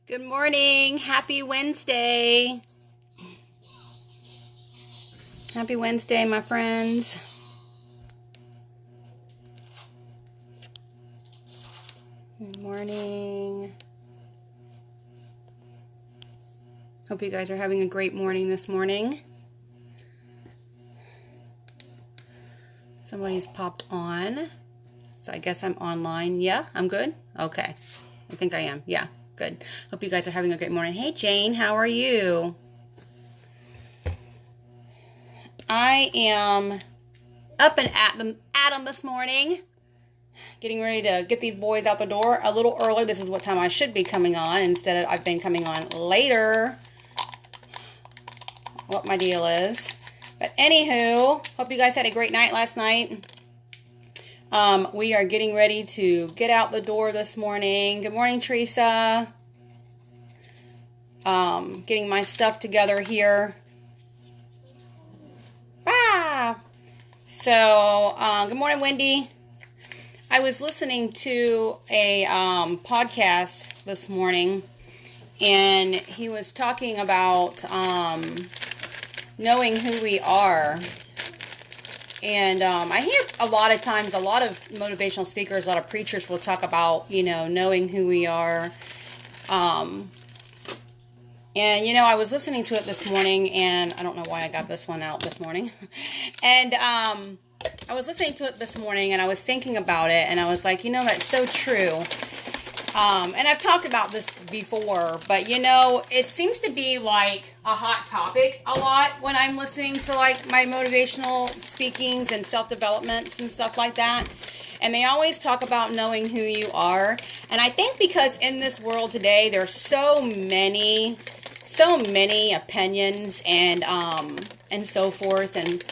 Good morning. Happy Wednesday. Happy Wednesday, my friends. Good morning. Hope you guys are having a great morning this morning. Somebody's popped on. So I guess I'm online. Yeah, I'm good? Okay. I think I am. Yeah, good. Hope you guys are having a great morning. Hey, Jane, how are you? I am up and at them this morning. Getting ready to get these boys out the door a little early. This is what time I should be coming on. Instead of I've been coming on later. What my deal is. But anywho, hope you guys had a great night last night. We are getting ready to get out the door this morning. Good morning, Teresa. Getting my stuff together here. So, good morning, Wendy. I was listening to a podcast this morning, and he was talking about knowing who we are. And I hear a lot of times, a lot of motivational speakers, a lot of preachers will talk about, knowing who we are. And, I was listening to it this morning, and I don't know why I got this one out this morning. And I was listening to it this morning, and I was thinking about it, and I was like, that's so true. And I've talked about this before, but, it seems to be like a hot topic a lot when I'm listening to like my motivational speakings and self-developments and stuff like that. And they always talk about knowing who you are. And I think because in this world today, there's so many opinions and so forth. And,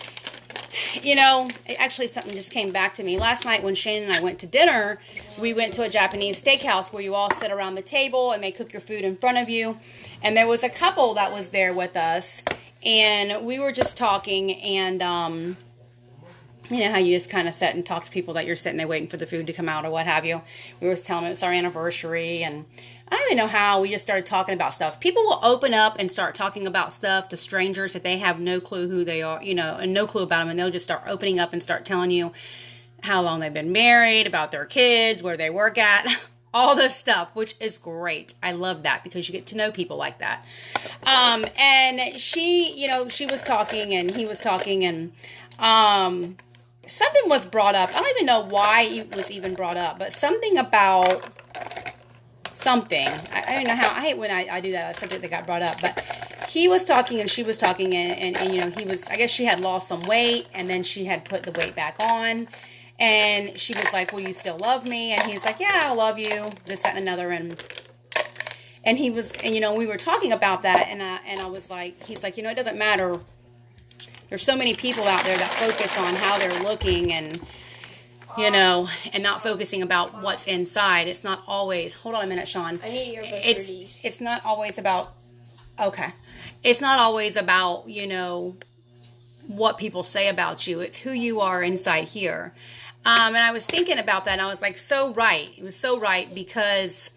actually something just came back to me. Last night when Shane and I went to dinner, we went to a Japanese steakhouse where you all sit around the table and they cook your food in front of you. And there was a couple that was there with us. And we were just talking and, you know how you just kind of sit and talk to people that you're sitting there waiting for the food to come out or what have you. We were telling them it's our anniversary, and I don't even know how we just started talking about stuff. People will open up and start talking about stuff to strangers that they have no clue who they are, and no clue about them, and they'll just start opening up and start telling you how long they've been married, about their kids, where they work at, all this stuff, which is great. I love that because you get to know people like that. And she was talking and he was talking and, something was brought up. I don't even know why it was even brought up, but something about something. I don't know how. I hate when I do that. A subject that got brought up, but he was talking and she was talking and he was. I guess she had lost some weight and then she had put the weight back on, and she was like, "Will you still love me?" And he's like, "Yeah, I love you." This, that, and another, and he was, and we were talking about that, and I was like, he's like, it doesn't matter. There's so many people out there that focus on how they're looking and, and not focusing about what's inside. It's not always, hold on a minute, Sean. I need your earbuds. It's not always about, okay. It's not always about, what people say about you. It's who you are inside here. And I was thinking about that and I was like, so right. It was so right because,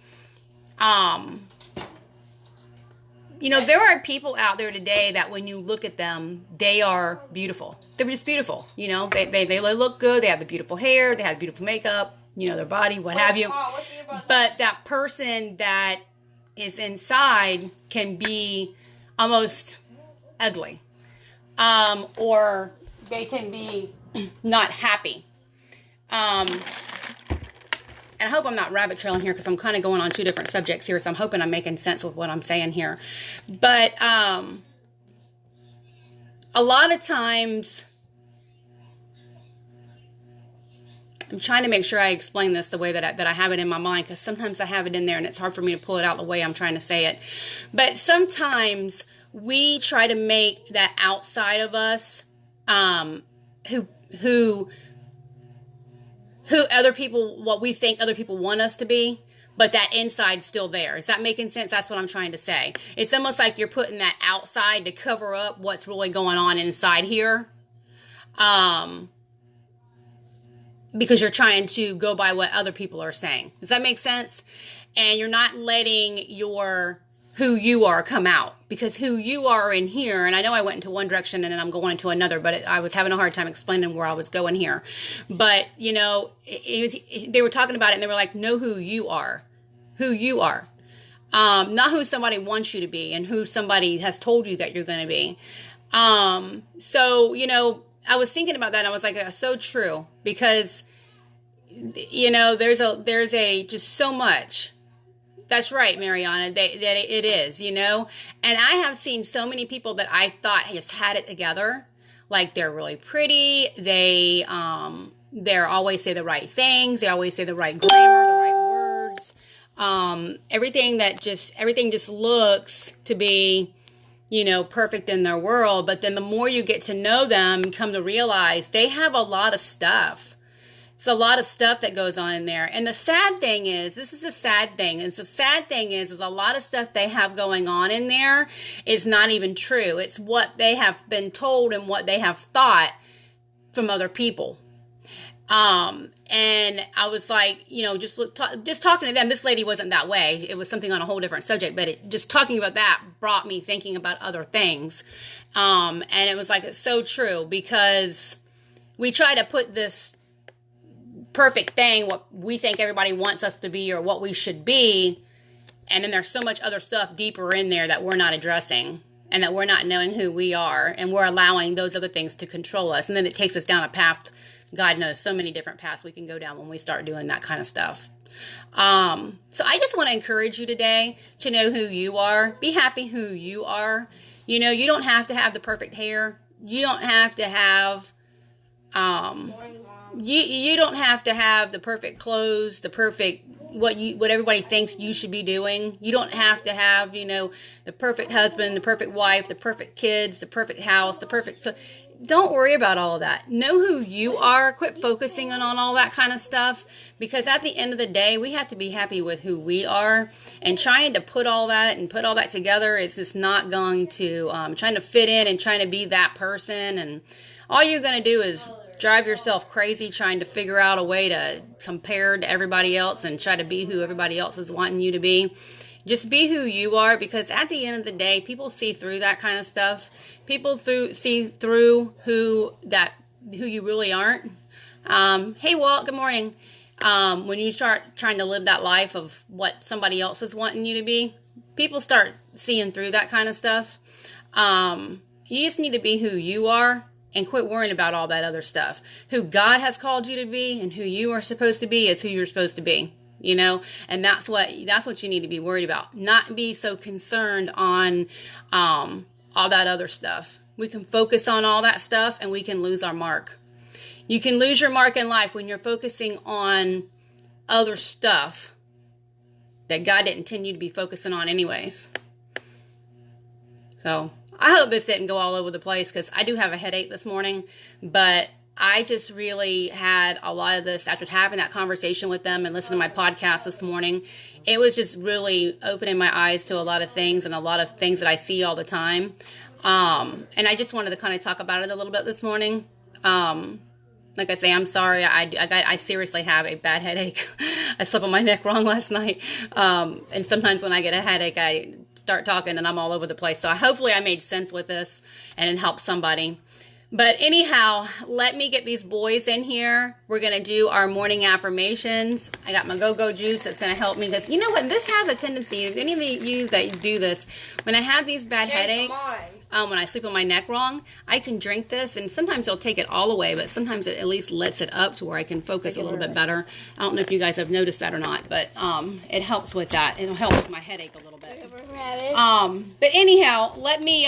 there are people out there today that when you look at them, they are beautiful. They're just beautiful. They look good. They have the beautiful hair. They have beautiful makeup, their body, what have you. But that person that is inside can be almost ugly. Or they can be not happy. And I hope I'm not rabbit trailing here because I'm kind of going on two different subjects here. So I'm hoping I'm making sense with what I'm saying here. But a lot of times, I'm trying to make sure I explain this the way that I have it in my mind, because sometimes I have it in there and it's hard for me to pull it out the way I'm trying to say it. But sometimes we try to make that outside of us who other people, what we think other people want us to be, but that inside's still there. Is that making sense? That's what I'm trying to say. It's almost like you're putting that outside to cover up what's really going on inside here. Because you're trying to go by what other people are saying. Does that make sense? and you're not letting your who you are come out, because who you are in here, and I know I went into one direction and then I'm going into another, but I was having a hard time explaining where I was going here. But, you know, they were talking about it and they were like, know who you are. Who you are. Not who somebody wants you to be and who somebody has told you that you're going to be. So, you know, I was thinking about that and I was like, that's so true, because, you know, there's a just so much. That's right, Mariana, that it is, you know, and I have seen so many people that I thought just had it together. Like, they're really pretty. They're always say the right things. They always say the right grammar, the right words. Everything just looks to be, you know, perfect in their world. But then the more you get to know them and come to realize they have a lot of stuff. It's a lot of stuff that goes on in there. And the sad thing is, this is a sad thing, is a lot of stuff they have going on in there is not even true. It's what they have been told and what they have thought from other people. And I was like, you know, just talking to them, this lady wasn't that way. It was something on a whole different subject, but just talking about that brought me thinking about other things. And it was like, it's so true, because we try to put this perfect thing, what we think everybody wants us to be or what we should be, and then there's so much other stuff deeper in there that we're not addressing, and that we're not knowing who we are, and we're allowing those other things to control us, and then it takes us down a path. God knows so many different paths we can go down when we start doing that kind of stuff. So I just want to encourage you today to know who you are. Be happy who you are. You know, you don't have to have the perfect hair. You don't have to have You don't have to have the perfect clothes, the perfect, what everybody thinks you should be doing. You don't have to have, you know, the perfect husband, the perfect wife, the perfect kids, the perfect house, don't worry about all of that. Know who you are. Quit focusing on all that kind of stuff, because at the end of the day, we have to be happy with who we are, and trying to put all that together is just not going to, trying to fit in and trying to be that person, and all you're going to do is drive yourself crazy trying to figure out a way to compare to everybody else and try to be who everybody else is wanting you to be. Just be who you are, because at the end of the day, people see through that kind of stuff. People see through who you really aren't. Hey, Walt, good morning. When you start trying to live that life of what somebody else is wanting you to be, people start seeing through that kind of stuff. You just need to be who you are, and quit worrying about all that other stuff. Who God has called you to be and who you are supposed to be is who you're supposed to be, you know? And that's what you need to be worried about. Not be so concerned on all that other stuff. We can focus on all that stuff and we can lose our mark. You can lose your mark in life when you're focusing on other stuff that God didn't intend you to be focusing on anyways. So I hope this didn't go all over the place, because I do have a headache this morning, but I just really had a lot of this after having that conversation with them and listening to my podcast this morning. It was just really opening my eyes to a lot of things and a lot of things that I see all the time. And I just wanted to kind of talk about it a little bit this morning. Like I say, I'm sorry. I seriously have a bad headache. I slept on my neck wrong last night. And sometimes when I get a headache, I start talking and I'm all over the place. So hopefully I made sense with this and it helped somebody. But anyhow, let me get these boys in here. We're going to do our morning affirmations. I got my go-go juice that's going to help me. Because you know what? This has a tendency, if any of you that do this, when I have these bad headaches, when I sleep on my neck wrong, I can drink this, and sometimes it'll take it all away, but sometimes it at least lets it up to where I can focus a little bit better. I don't know if you guys have noticed that or not, but it helps with that. It'll help with my headache a little bit. But anyhow, let me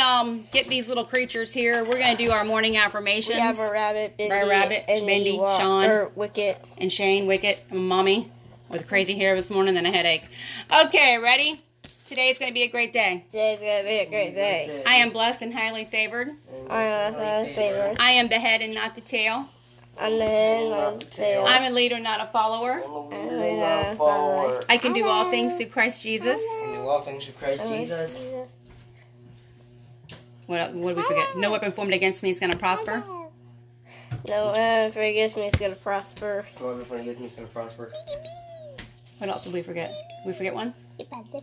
get these little creatures here. We're going to do our morning affirmations. We have a rabbit, Bindi, Sean, Wicket. And Shane, Wicket, and Mommy with crazy hair this morning and a headache. Okay, ready? Today's going to be a great day. Today's going to be a great day. I am blessed and highly favored. I am blessed and favored. I am the head and not the tail. I'm the head and not the tail. I'm a leader, not a follower. I can do all things through Christ Jesus. I can do all things through Christ Jesus. What did we forget? No weapon formed against me is going to prosper. No weapon against me is going to prosper. No weapon against me is going to prosper. What else did we forget? Did we forget one?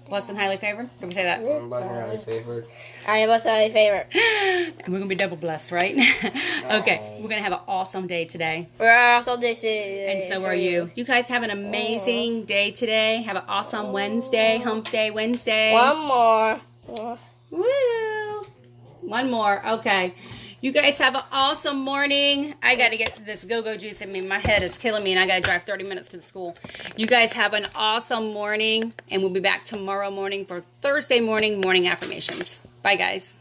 Blessed and highly favored? Did we say that? I'm blessed and highly favored. I am also my favorite. And we're going to be double blessed, right? Okay. We're going to have an awesome day today. We're also this is. And so are you. You guys have an amazing day today. Have an awesome Wednesday, hump day Wednesday. One more. Woo! One more. Okay. You guys have an awesome morning. I got to get this go-go juice in me. My head is killing me, and I got to drive 30 minutes to the school. You guys have an awesome morning, and we'll be back tomorrow morning for Thursday morning affirmations. Bye, guys.